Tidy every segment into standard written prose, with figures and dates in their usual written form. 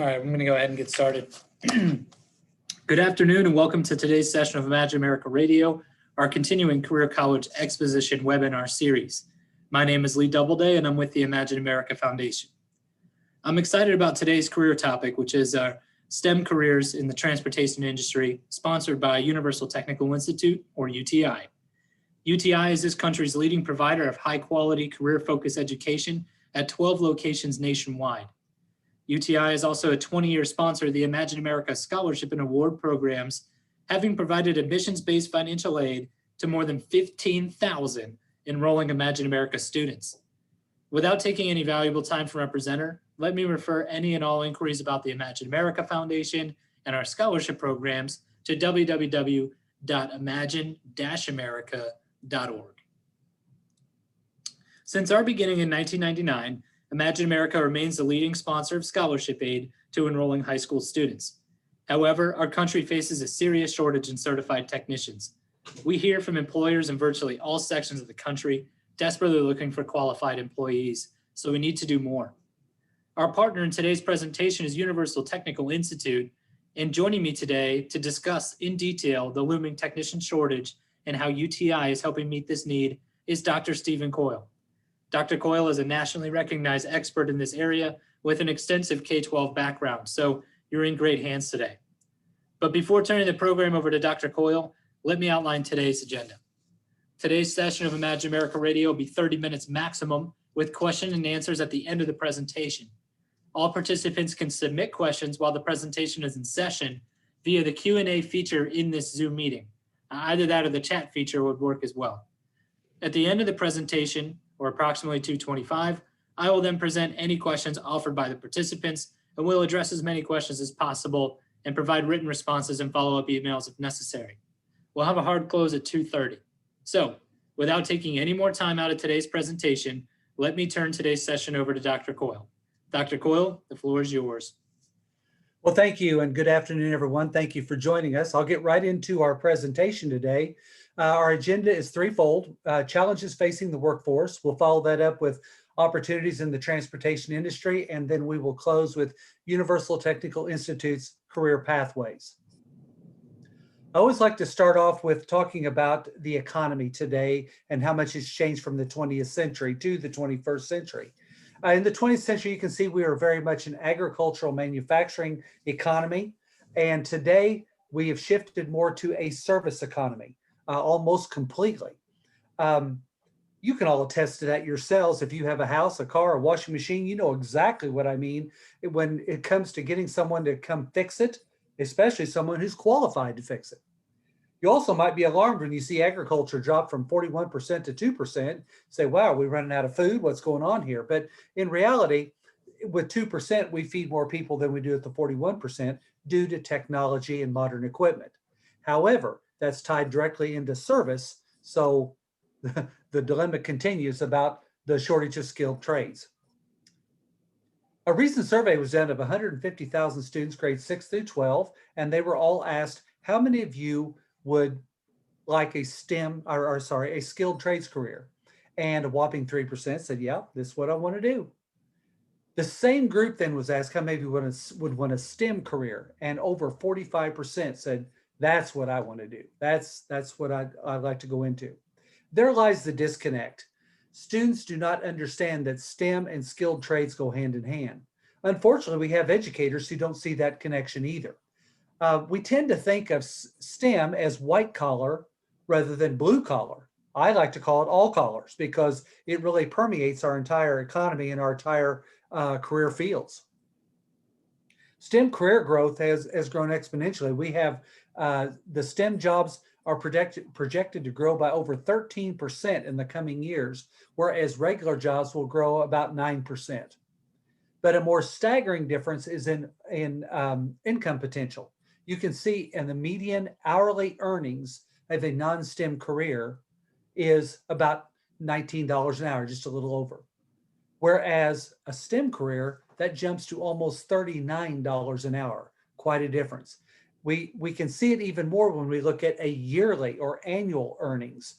All right, I'm going to go ahead and get started. Good afternoon and welcome to today's session of Imagine America Radio, our continuing Career College Exposition webinar series. My name is Lee Doubleday and I'm with the Imagine America Foundation. I'm excited about today's career topic, which is STEM careers in the transportation industry, sponsored by Universal Technical Institute, or UTI. UTI is this country's leading provider of high-quality, career-focused education at 12 locations nationwide. UTI is also a 20-year sponsor of the Imagine America Scholarship and Award programs, having provided admissions-based financial aid to more than 15,000 enrolling Imagine America students. Without taking any valuable time from our presenter, let me refer any and all inquiries about the Imagine America Foundation and our scholarship programs to www.imagine-america.org. Since our beginning in 1999, Imagine America remains the leading sponsor of scholarship aid to enrolling high school students. However, our country faces a serious shortage in certified technicians. We hear from employers in virtually all sections of the country desperately looking for qualified employees, so we need to do more. Our partner in today's presentation is Universal Technical Institute, and joining me today to discuss in detail the looming technician shortage and how UTI is helping meet this need is Dr. Stephen Coyle. Dr. Coyle is a nationally recognized expert in this area with an extensive K-12 background, so you're in great hands today. But before turning the program over to Dr. Coyle, let me outline today's agenda. Today's session of Imagine America Radio will be 30 minutes maximum with question and answers at the end of the presentation. All participants can submit questions while the presentation is in session via the Q&A feature in this Zoom meeting. Either that or the chat feature would work as well. At the end of the presentation, or approximately 2:25, I will then present any questions offered by the participants, and we'll address as many questions as possible and provide written responses and follow-up emails if necessary. We'll have a hard close at 2:30. So, without taking any more time out of today's presentation, let me turn today's session over to Dr. Coyle. Dr. Coyle, the floor is yours. Well, thank you and good afternoon, everyone. Thank you for joining us. I'll get right into our presentation today. Our agenda is threefold: challenges facing the workforce. We'll follow that up with opportunities in the transportation industry, and then we will close with Universal Technical Institute's career pathways. I always like to start off with talking about the economy today and how much it's changed from the 20th century to the 21st century. In the 20th century, you can see we are very much an agricultural manufacturing economy, and today we have shifted more to a service economy. Almost completely. You can all attest to that yourselves. If you have a house, a car, a washing machine, you know exactly what I mean when it comes to getting someone to come fix it, especially someone who's qualified to fix it. You also might be alarmed when you see agriculture drop from 41% to 2%, say, wow, we're running out of food, what's going on here? But in reality, with 2%, we feed more people than we do at the 41% due to technology and modern equipment. However, that's tied directly into service, so the dilemma continues about the shortage of skilled trades. A recent survey was done of 150,000 students grades 6 through 12, and they were all asked, how many of you would like a skilled trades career? And a whopping 3% said, yeah, this is what I want to do. The same group then was asked how many would want a STEM career, and over 45% said, that's what I want to do. That's what I'd like to go into. There lies the disconnect. Students do not understand that STEM and skilled trades go hand in hand. Unfortunately, we have educators who don't see that connection either. We tend to think of STEM as white collar rather than blue collar. I like to call it all collars because it really permeates our entire economy and our entire career fields. STEM career growth has grown exponentially. We have the STEM jobs are projected to grow by over 13% in the coming years, whereas regular jobs will grow about 9%. But a more staggering difference is in income potential. You can see in the median hourly earnings of a non-STEM career is about $19 an hour, just a little over. Whereas a STEM career, that jumps to almost $39 an hour, quite a difference. We can see it even more when we look at a yearly or annual earnings.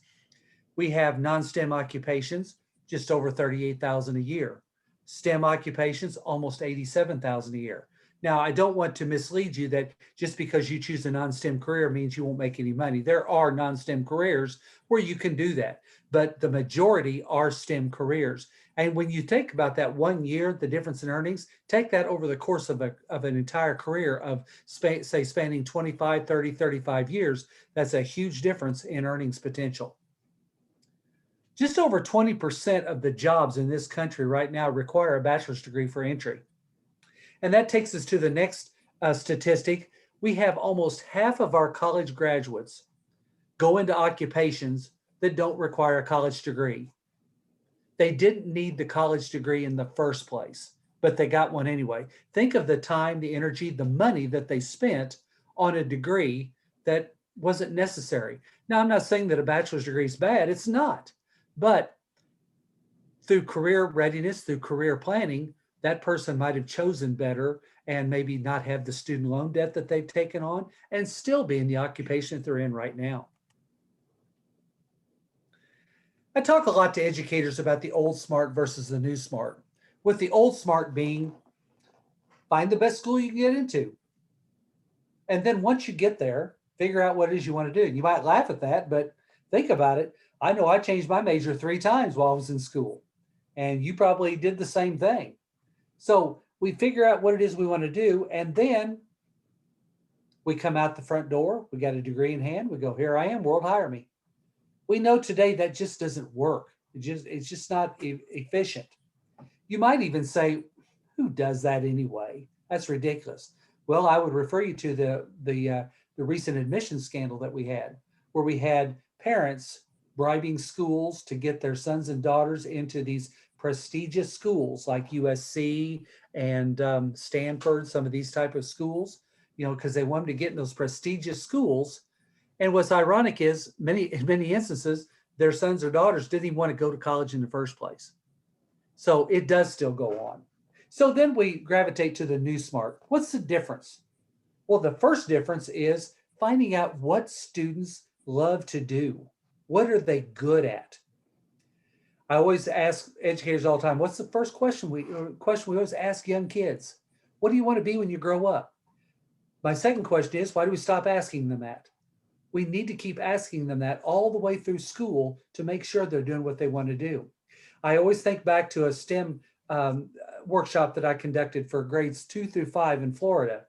We have non-STEM occupations, just over $38,000 a year. STEM occupations, almost $87,000 a year. Now, I don't want to mislead you that just because you choose a non-STEM career means you won't make any money. There are non-STEM careers where you can do that, but the majority are STEM careers. And when you think about that 1 year, the difference in earnings, take that over the course of an entire career of say spanning 25, 30, 35 years, that's a huge difference in earnings potential. Just over 20% of the jobs in this country right now require a bachelor's degree for entry. And that takes us to the next statistic. We have almost half of our college graduates go into occupations that don't require a college degree. They didn't need the college degree in the first place, but they got one anyway. Think of the time, the energy, the money that they spent on a degree that wasn't necessary. Now, I'm not saying that a bachelor's degree is bad. It's not. But through career readiness, through career planning, that person might have chosen better and maybe not have the student loan debt that they've taken on and still be in the occupation that they're in right now. I talk a lot to educators about the old SMART versus the new SMART, with the old SMART being find the best school you can get into. And then once you get there, figure out what it is you want to do. You might laugh at that, but think about it. I know I changed my major 3 times while I was in school, and you probably did the same thing. So we figure out what it is we want to do, and then we come out the front door. We got a degree in hand. We go, here I am, world, hire me. We know today that just doesn't work. It's just not efficient. You might even say, who does that anyway? That's ridiculous. Well, I would refer you to the recent admissions scandal that we had, where we had parents bribing schools to get their sons and daughters into these prestigious schools like USC and Stanford, some of these type of schools, because they want them to get in those prestigious schools. And what's ironic is in many instances, their sons or daughters didn't even want to go to college in the first place. So it does still go on. So then we gravitate to the new SMART. What's the difference? Well, the first difference is finding out what students love to do. What are they good at? I always ask educators all the time, what's the first question we always ask young kids? What do you want to be when you grow up? My second question is, why do we stop asking them that? We need to keep asking them that all the way through school to make sure they're doing what they want to do. I always think back to a STEM workshop that I conducted for grades 2 through 5 in Florida.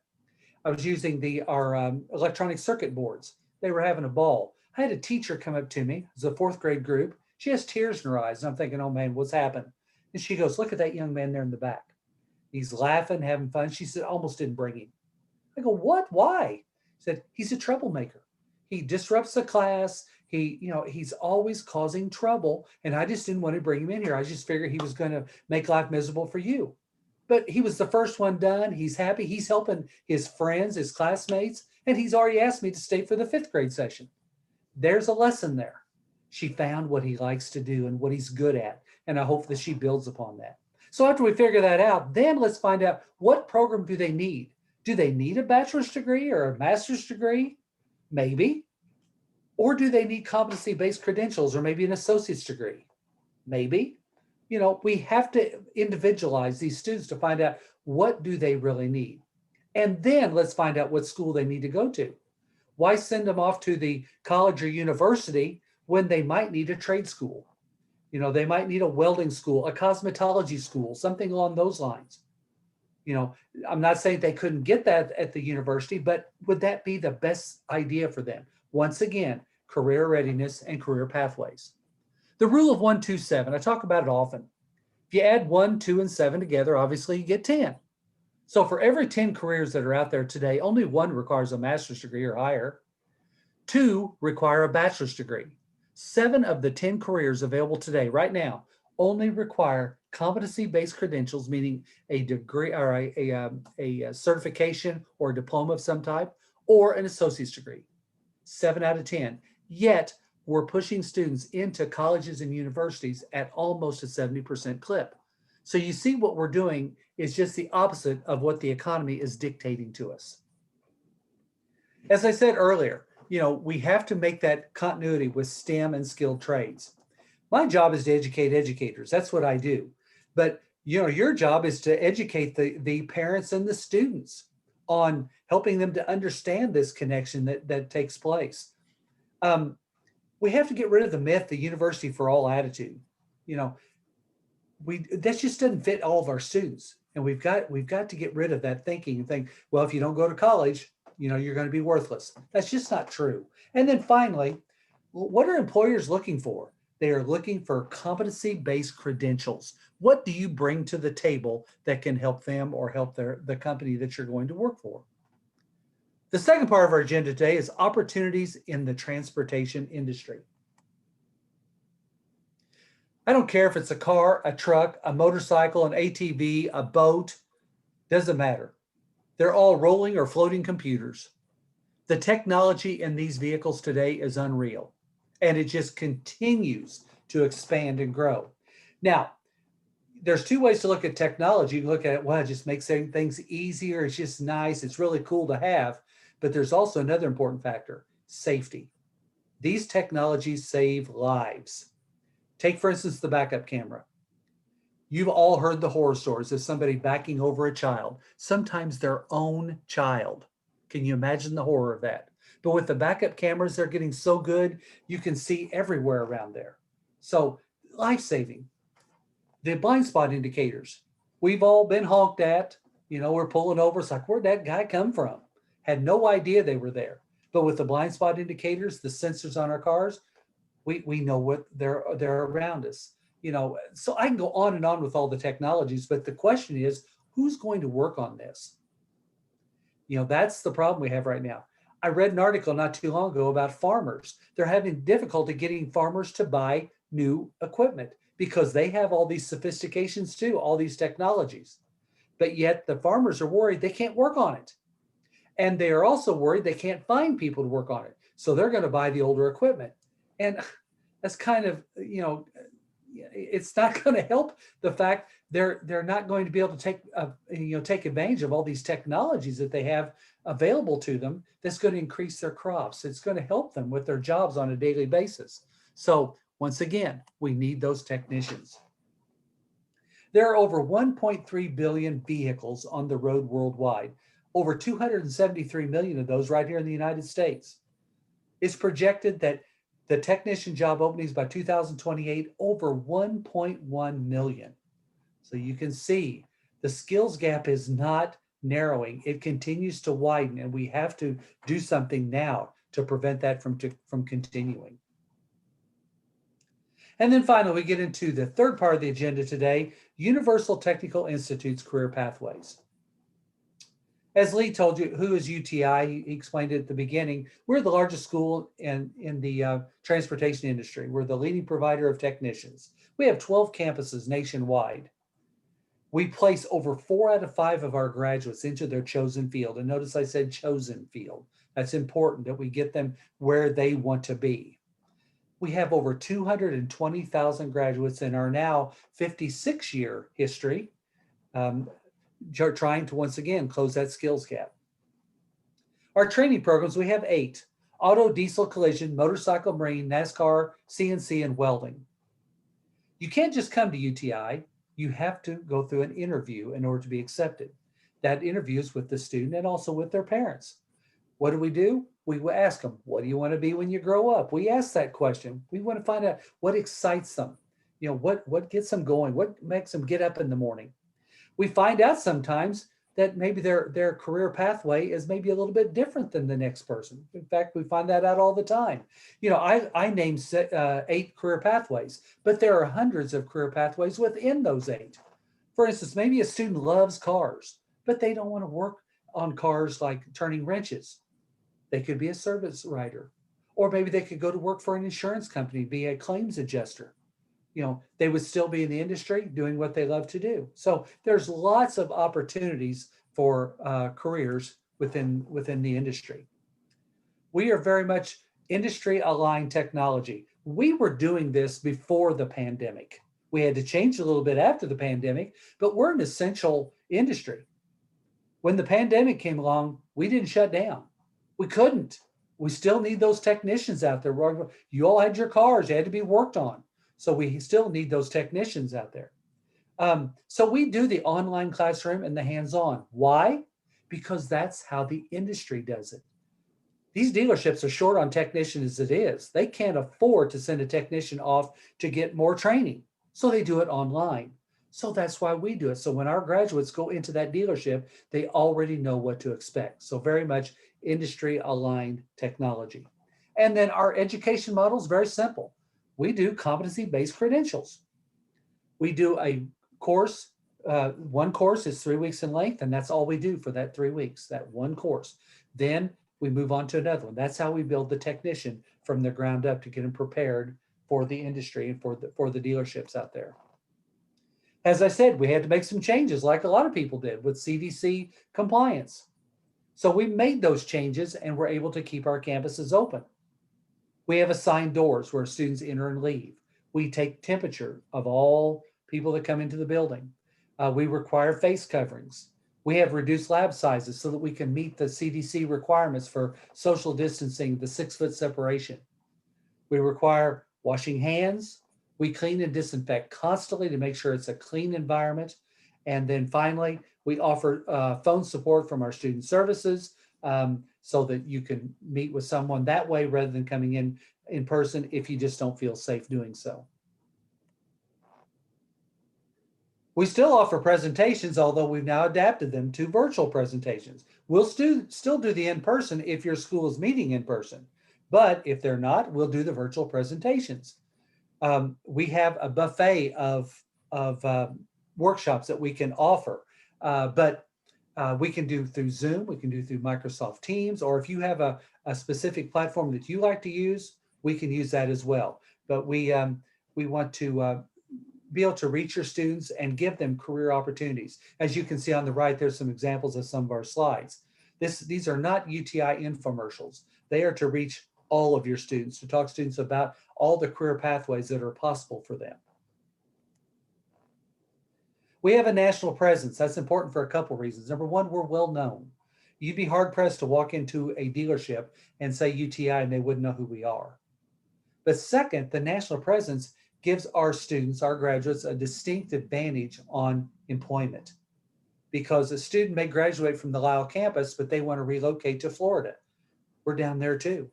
I was using our electronic circuit boards. They were having a ball. I had a teacher come up to me. It was a 4th grade group. She has tears in her eyes. And I'm thinking, oh man, what's happened? And she goes, look at that young man there in the back. He's laughing, having fun. She said, almost didn't bring him. I go, what? Why? She said, he's a troublemaker. He disrupts the class. He's always causing trouble. And I just didn't want to bring him in here. I just figured he was going to make life miserable for you. But he was the first one done. He's happy. He's helping his friends, his classmates. And he's already asked me to stay for the 5th grade session. There's a lesson there. She found what he likes to do and what he's good at. And I hope that she builds upon that. So after we figure that out, then let's find out what program do they need? Do they need a bachelor's degree or a master's degree? Maybe. Or do they need competency-based credentials or maybe an associate's degree? Maybe. We have to individualize these students to find out what do they really need. And then let's find out what school they need to go to. Why send them off to the college or university when they might need a trade school? They might need a welding school, a cosmetology school, something along those lines. I'm not saying they couldn't get that at the university, but would that be the best idea for them? Once again, career readiness and career pathways. The rule of 1, 2, 7, I talk about it often. If you add 1, 2, and 7 together, obviously you get 10. So for every 10 careers that are out there today, only 1 requires a master's degree or higher. 2 require a bachelor's degree. 7 of the 10 careers available today, right now, only require competency-based credentials, meaning a degree or a certification or a diploma of some type, or an associate's degree. 7 out of 10. Yet we're pushing students into colleges and universities at almost a 70% clip. So you see what we're doing is just the opposite of what the economy is dictating to us. As I said earlier, we have to make that continuity with STEM and skilled trades. My job is to educate educators. That's what I do. But Your job is to educate the parents and the students on helping them to understand this connection that takes place. Um, we have to get rid of the myth, the university for all attitude. You know, that just doesn't fit all of our students. And we've got to get rid of that thinking and think, well, if you don't go to college, you're going to be worthless. That's just not true. And then finally, what are employers looking for? They are looking for competency-based credentials. What do you bring to the table that can help them or help the company that you're going to work for? The second part of our agenda today is opportunities in the transportation industry. I don't care if it's a car, a truck, a motorcycle, an ATV, a boat, doesn't matter. They're all rolling or floating computers. The technology in these vehicles today is unreal, and it just continues to expand and grow. Now, there's two ways to look at technology. You can look at it, well, it just makes things easier. It's just nice. It's really cool to have. But there's also another important factor, safety. These technologies save lives. Take, for instance, the backup camera. You've all heard the horror stories of somebody backing over a child, sometimes their own child. Can you imagine the horror of that? But with the backup cameras, they're getting so good, you can see everywhere around there. So life-saving. The blind spot indicators. We've all been honked at. We're pulling over. It's like, where'd that guy come from? Had no idea they were there. But with the blind spot indicators, the sensors on our cars, we know what they're around us. So I can go on and on with all the technologies, but the question is, who's going to work on this? That's the problem we have right now. I read an article not too long ago about farmers. They're having difficulty getting farmers to buy new equipment because they have all these sophistications too, all these technologies. But yet the farmers are worried they can't work on it. And they are also worried they can't find people to work on it. So they're going to buy the older equipment. And that's kind of, it's not going to help the fact they're not going to be able to take advantage of all these technologies that they have available to them. That's going to increase their crops. It's going to help them with their jobs on a daily basis. So once again, we need those technicians. There are over 1.3 billion vehicles on the road worldwide. Over 273 million of those right here in the United States. It's projected that the technician job openings by 2028, over 1.1 million. So you can see the skills gap is not narrowing. It continues to widen, and we have to do something now to prevent that from continuing. And then finally, we get into the third part of the agenda today, Universal Technical Institute's career pathways. As Lee told you, who is UTI? He explained it at the beginning. We're the largest school in the transportation industry. We're the leading provider of technicians. We have 12 campuses nationwide. We place over 4 out of 5 of our graduates into their chosen field. And notice I said chosen field. That's important that we get them where they want to be. We have over 220,000 graduates in our now 56-year history. Trying to once again close that skills gap. Our training programs, we have 8: auto, diesel, collision, motorcycle, marine, NASCAR, CNC, and welding. You can't just come to UTI. You have to go through an interview in order to be accepted. That interview is with the student and also with their parents. What do? We ask them, what do you want to be when you grow up? We ask that question. We want to find out what excites them. What gets them going? What makes them get up in the morning? We find out sometimes that maybe their career pathway is maybe a little bit different than the next person. In fact, we find that out all the time. I named 8 career pathways, but there are hundreds of career pathways within those 8. For instance, maybe a student loves cars, but they don't want to work on cars like turning wrenches. They could be a service writer, or maybe they could go to work for an insurance company, be a claims adjuster. They would still be in the industry doing what they love to do. So there's lots of opportunities for careers within the industry. We are very much industry aligned technology. We were doing this before the pandemic. We had to change a little bit after the pandemic, but we're an essential industry. When the pandemic came along, we didn't shut down. We couldn't. We still need those technicians out there. You all had your cars, they had to be worked on. So we still need those technicians out there. So we do the online classroom and the hands-on. Why? Because that's how the industry does it. These dealerships are short on technicians as it is. They can't afford to send a technician off to get more training. So they do it online. So that's why we do it. So when our graduates go into that dealership, they already know what to expect. So very much industry aligned technology. And then our education model is very simple. We do competency-based credentials. We do a course. One course is 3 weeks in length, and that's all we do for that 3 weeks, that one course. Then we move on to another one. That's how we build the technician from the ground up to get them prepared for the industry and for the dealerships out there. As I said, we had to make some changes like a lot of people did with CDC compliance. So we made those changes and we're able to keep our campuses open. We have assigned doors where students enter and leave. We take temperature of all people that come into the building. We require face coverings. We have reduced lab sizes so that we can meet the CDC requirements for social distancing, the 6-foot separation. We require washing hands. We clean and disinfect constantly to make sure it's a clean environment. And then finally, we offer phone support from our student services so that you can meet with someone that way rather than coming in person if you just don't feel safe doing so. We still offer presentations, although we've now adapted them to virtual presentations. We'll still do the in-person if your school is meeting in person, but if they're not, we'll do the virtual presentations. We have a buffet of workshops that we can offer, but we can do through Zoom, we can do through Microsoft Teams, or if you have a specific platform that you like to use, we can use that as well. But we want to be able to reach your students and give them career opportunities. As you can see on the right, there's some examples of some of our slides. These are not UTI infomercials. They are to reach all of your students, to talk to students about all the career pathways that are possible for them. We have a national presence. That's important for a couple reasons. Number one, we're well known. You'd be hard pressed to walk into a dealership and say UTI and they wouldn't know who we are. But second, the national presence gives our students, our graduates, a distinct advantage on employment, because a student may graduate from the Lisle campus, but they want to relocate to Florida. We're down there too,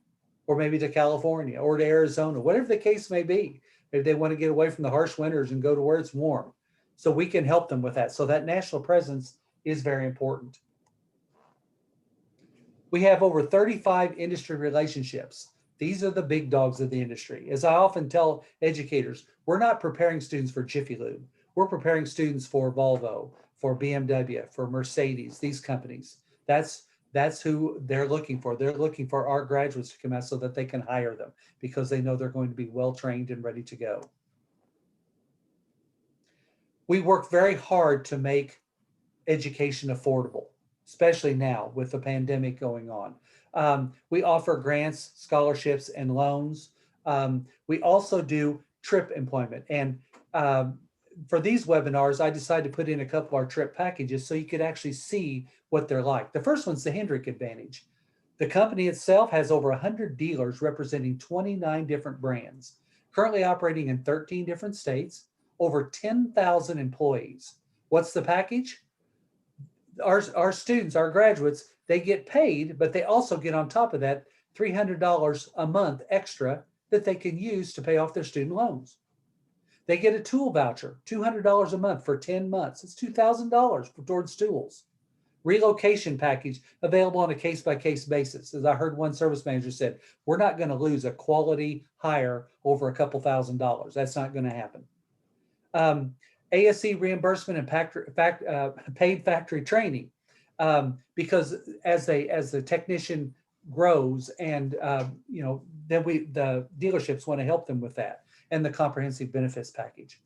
or maybe to California or to Arizona, whatever the case may be. Maybe they want to get away from the harsh winters and go to where it's warm. So we can help them with that. So that national presence is very important. We have over 35 industry relationships. These are the big dogs of the industry. As I often tell educators, we're not preparing students for Jiffy Lube. We're preparing students for Volvo, for BMW, for Mercedes, these companies. That's who they're looking for. They're looking for our graduates to come out so that they can hire them because they know they're going to be well-trained and ready to go. We work very hard to make education affordable, especially now with the pandemic going on. We offer grants, scholarships, and loans. We also do trip employment. And for these webinars, I decided to put in a couple of our trip packages so you could actually see what they're like. The first one's the Hendrick Advantage. The company itself has over 100 dealers representing 29 different brands, currently operating in 13 different states, over 10,000 employees. What's the package? Our students, our graduates, they get paid, but they also get on top of that $300 a month extra that they can use to pay off their student loans. They get a tool voucher, $200 a month for 10 months. It's $2,000 towards tools. Relocation package available on a case-by-case basis. As I heard one service manager said, we're not going to lose a quality hire over a couple $1,000s. That's not going to happen. ASC reimbursement and paid factory training, because as the technician grows and then the dealerships want to help them with that, and the comprehensive benefits package.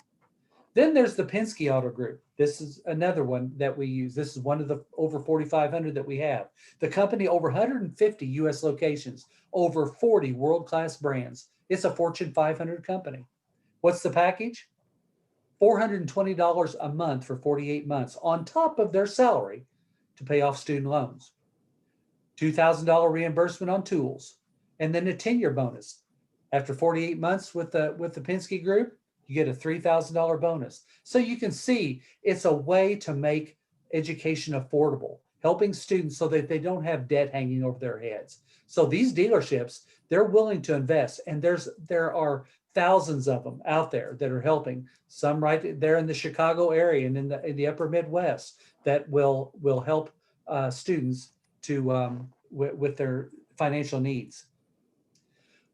Then there's the Penske Auto Group. This is another one that we use. This is one of the over 4,500 that we have. The company, over 150 US locations, over 40 world-class brands. It's a Fortune 500 company. What's the package? $420 a month for 48 months on top of their salary to pay off student loans. $2,000 reimbursement on tools, and then a 10-year bonus. After 48 months with the Penske Group, you get a $3,000 bonus. So you can see it's a way to make education affordable, helping students so that they don't have debt hanging over their heads. So these dealerships, they're willing to invest, and there are thousands of them out there that are helping. Some right there in the Chicago area and in the upper Midwest that will help students to with their financial needs.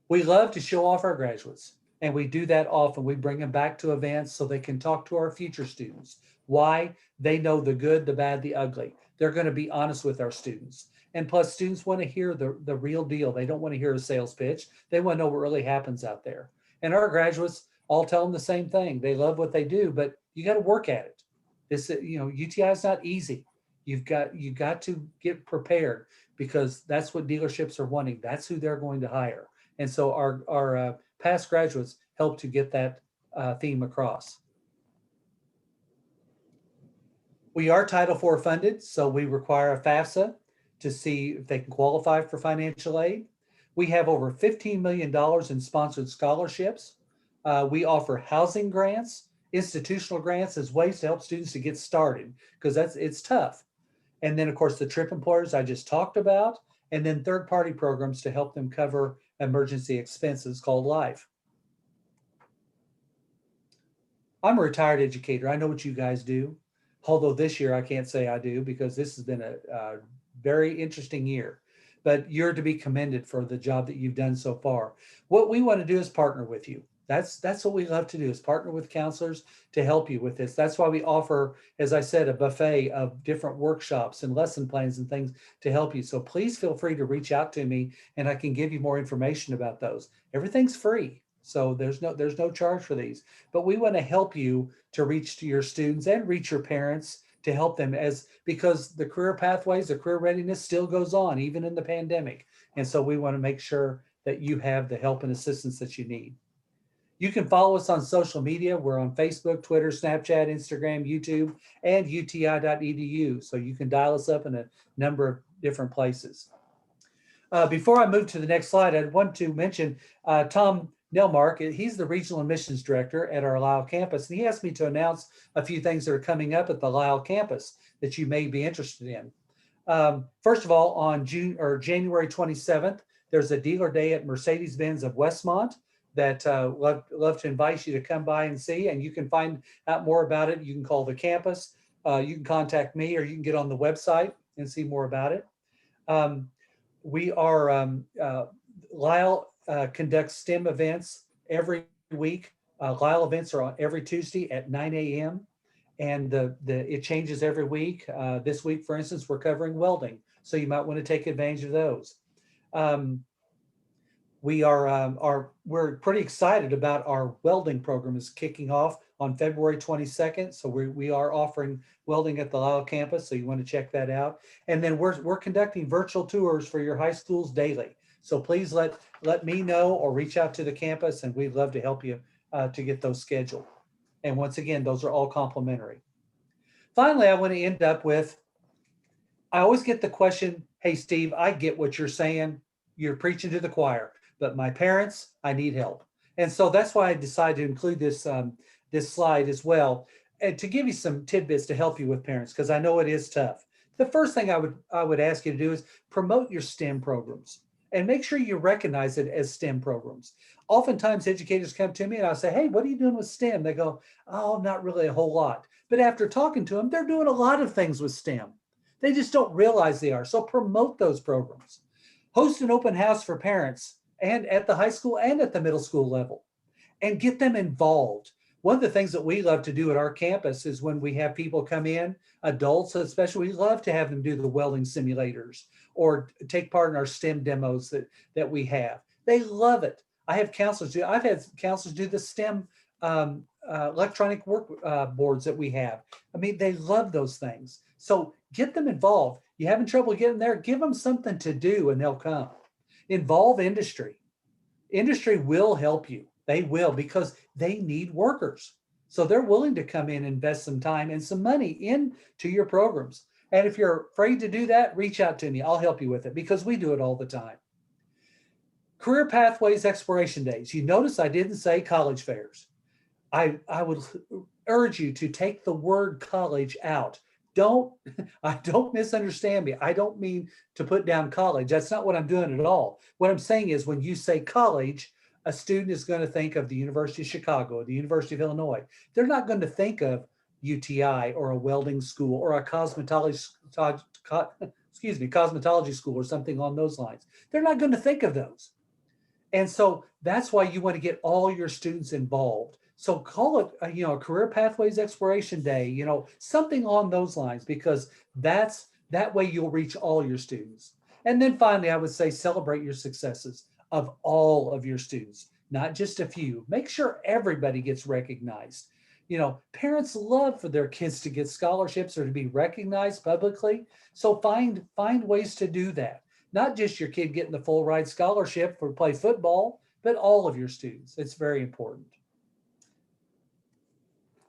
We love to show off our graduates, and we do that often. We bring them back to events so they can talk to our future students. Why? They know the good, the bad, the ugly. They're going to be honest with our students. And plus, students want to hear the real deal. They don't want to hear a sales pitch. They want to know what really happens out there. And our graduates all tell them the same thing. They love what they do, but you got to work at it. This, UTI is not easy. You've got to get prepared, because that's what dealerships are wanting. That's who they're going to hire. And so our past graduates help to get that theme across. We are Title IV funded, so we require a FAFSA to see if they can qualify for financial aid. We have over $15 million in sponsored scholarships. We offer housing grants, institutional grants as ways to help students to get started, because it's tough. And then, of course, the trip employers I just talked about, and then third-party programs to help them cover emergency expenses called Life. I'm a retired educator. I know what you guys do. Although this year I can't say I do, because this has been a very interesting year. But you're to be commended for the job that you've done so far. What we want to do is partner with you. That's what we love to do, is partner with counselors to help you with this. That's why we offer, as I said, a buffet of different workshops and lesson plans and things to help you. So please feel free to reach out to me, and I can give you more information about those. Everything's free, so there's no charge for these. But we want to help you to reach to your students and reach your parents, to help them, because the career pathways, the career readiness still goes on even in the pandemic. And so we want to make sure that you have the help and assistance that you need. You can follow us on social media. We're on Facebook, Twitter, Snapchat, Instagram, YouTube, and uti.edu. So you can dial us up in a number of different places. Before I move to the next slide, I want to mention Tom Nelmark. He's the Regional Admissions Director at our Lisle campus, and he asked me to announce a few things that are coming up at the Lisle campus that you may be interested in. First of all, on January 27th, there's a dealer day at Mercedes-Benz of Westmont that love to invite you to come by and see. And you can find out more about it. You can call the campus, you can contact me, or you can get on the website and see more about it. Lisle conducts STEM events every week. Lisle events are on every Tuesday at 9 a.m. And it changes every week. This week, for instance, we're covering welding, so you might want to take advantage of those. We're pretty excited about our welding program is kicking off on February 22nd. So we are offering welding at the Lisle campus, so you want to check that out. And then we're conducting virtual tours for your high schools daily. So please let me know or reach out to the campus, and we'd love to help you to get those scheduled. And once again, those are all complimentary. Finally, I want to end up with, I always get the question, hey, Steve, I get what you're saying. You're preaching to the choir, but my parents, I need help. And so that's why I decided to include this, this slide as well, and to give you some tidbits to help you with parents, because I know it is tough. The first thing I would ask you to do is promote your STEM programs and make sure you recognize it as STEM programs. Oftentimes educators come to me and I'll say, hey, what are you doing with STEM? They go, oh, not really a whole lot. But after talking to them, they're doing a lot of things with STEM. They just don't realize they are. So promote those programs. Host an open house for parents, and at the high school and at the middle school level, and get them involved. One of the things that we love to do at our campus is when we have people come in, adults especially, we love to have them do the welding simulators or take part in our STEM demos that we have. They love it. I've had counselors do the STEM electronic work boards that we have. I mean, they love those things. So get them involved. You having trouble getting there, give them something to do and they'll come. Involve industry. Industry will help you. They will, because they need workers. So they're willing to come in and invest some time and some money into your programs. And if you're afraid to do that, reach out to me. I'll help you with it, because we do it all the time. Career Pathways Exploration Days. You notice I didn't say college fairs. I would urge you to take the word college out. Don't, don't misunderstand me. I don't mean to put down college. That's not what I'm doing at all. What I'm saying is when you say college, a student is going to think of the University of Chicago, the University of Illinois. They're not going to think of UTI or a welding school or a cosmetology school or something along those lines. They're not going to think of those. And so that's why you want to get all your students involved. So call it, a career pathways exploration day, something along those lines, because that way you'll reach all your students. And then finally, I would say celebrate your successes of all of your students, not just a few. Make sure everybody gets recognized. Parents love for their kids to get scholarships or to be recognized publicly. So find ways to do that. Not just your kid getting the full ride scholarship for play football, but all of your students. It's very important.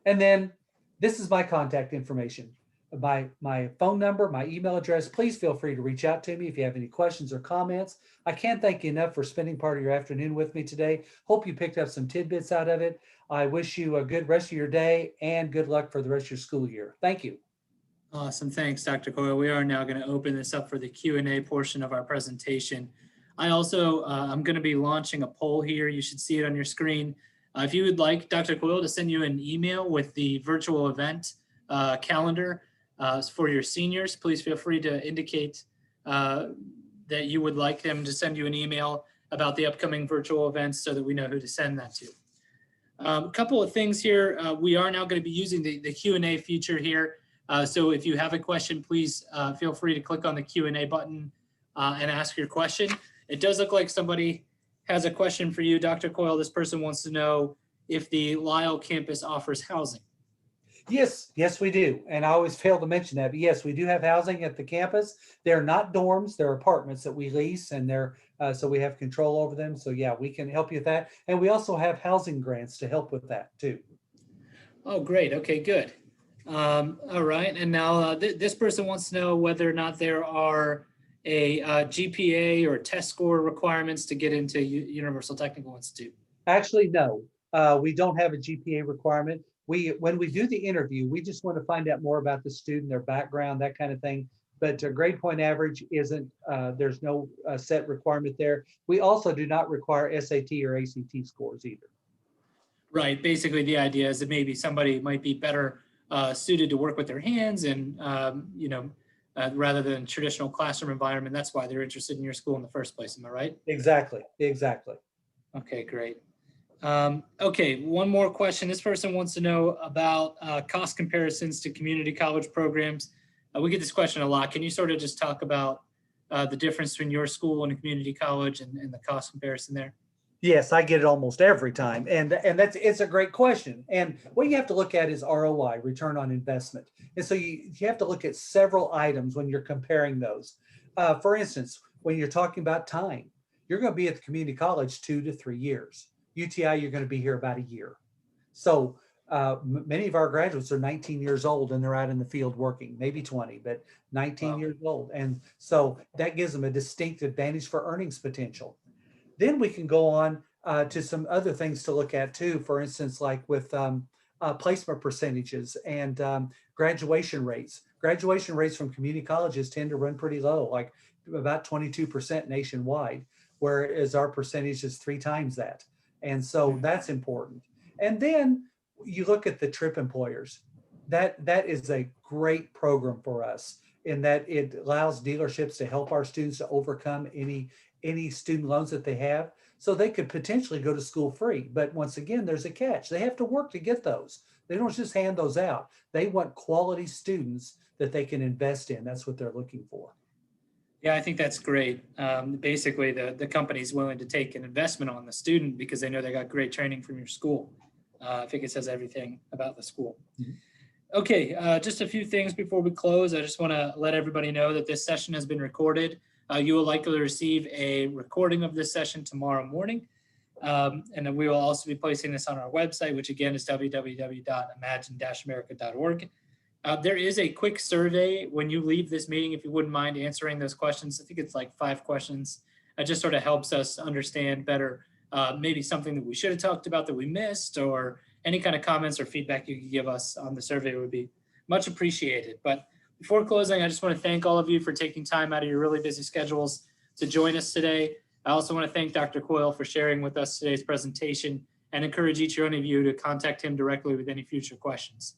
And then this is my contact information, my phone number, my email address. Please feel free to reach out to me if you have any questions or comments. I can't thank you enough for spending part of your afternoon with me today. Hope you picked up some tidbits out of it. I wish you a good rest of your day and good luck for the rest of your school year. Thank you. Awesome. Thanks, Dr. Coyle. We are now going to open this up for the Q&A portion of our presentation. I also, I'm going to be launching a poll here. You should see it on your screen. If you would like Dr. Coyle to send you an email with the virtual event calendar for your seniors, please feel free to indicate that you would like them to send you an email about the upcoming virtual events so that we know who to send that to. A couple of things here. We are now going to be using the Q&A feature here. So if you have a question, please feel free to click on the Q&A button and ask your question. It does look like somebody has a question for you, Dr. Coyle. This person wants to know if the Lisle campus offers housing. Yes, we do. And I always fail to mention that, but yes, we do have housing at the campus. They're not dorms, they're apartments that we lease, and so we have control over them. So yeah, we can help you with that. And we also have housing grants to help with that too. Oh, great. Okay, good. All right. And now this person wants to know whether or not there are a GPA or test score requirements to get into Universal Technical Institute. Actually, no, we don't have a GPA requirement. When we do the interview, we just want to find out more about the student, their background, that kind of thing. But grade point average isn't, there's no set requirement there. We also do not require SAT or ACT scores either. Right. Basically, the idea is that maybe somebody might be better suited to work with their hands and, rather than traditional classroom environment. That's why they're interested in your school in the first place. Am I right? Exactly. Okay, great. Okay, one more question. This person wants to know about cost comparisons to community college programs. We get this question a lot. Can you sort of just talk about the difference between your school and a community college and the cost comparison there? Yes, I get it almost every time. And it's a great question. And what you have to look at is ROI, return on investment. And so you have to look at several items when you're comparing those. For instance, when you're talking about time, you're going to be at the community college 2 to 3 years. UTI, you're going to be here about a year. So many of our graduates are 19 years old and they're out in the field working, maybe 20, but 19 years old. And so that gives them a distinct advantage for earnings potential. Then we can go on to some other things to look at too. For instance, like with placement percentages and graduation rates. Graduation rates from community colleges tend to run pretty low, like about 22% nationwide, whereas our percentage is 3 times that. And so that's important. And then you look at the trip employers. That is a great program for us in that it allows dealerships to help our students to overcome any student loans that they have, so they could potentially go to school free. But once again, there's a catch. They have to work to get those. They don't just hand those out. They want quality students that they can invest in. That's what they're looking for. Yeah, I think that's great. Basically, the company's willing to take an investment on the student because they know they got great training from your school. I think it says everything about the school. Mm-hmm. Okay, just a few things before we close. I just want to let everybody know that this session has been recorded. You will likely receive a recording of this session tomorrow morning. And then we will also be placing this on our website, which again is www.imagine-america.org. There is a quick survey when you leave this meeting, if you wouldn't mind answering those questions. I think it's like 5 questions. It just sort of helps us understand better maybe something that we should have talked about that we missed, or any kind of comments or feedback you could give us on the survey would be much appreciated. But before closing, I just want to thank all of you for taking time out of your really busy schedules to join us today. I also want to thank Dr. Coyle for sharing with us today's presentation and encourage each one of you to contact him directly with any future questions.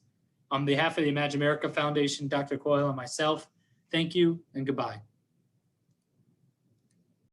On behalf of the Imagine America Foundation, Dr. Coyle and myself, thank you and goodbye.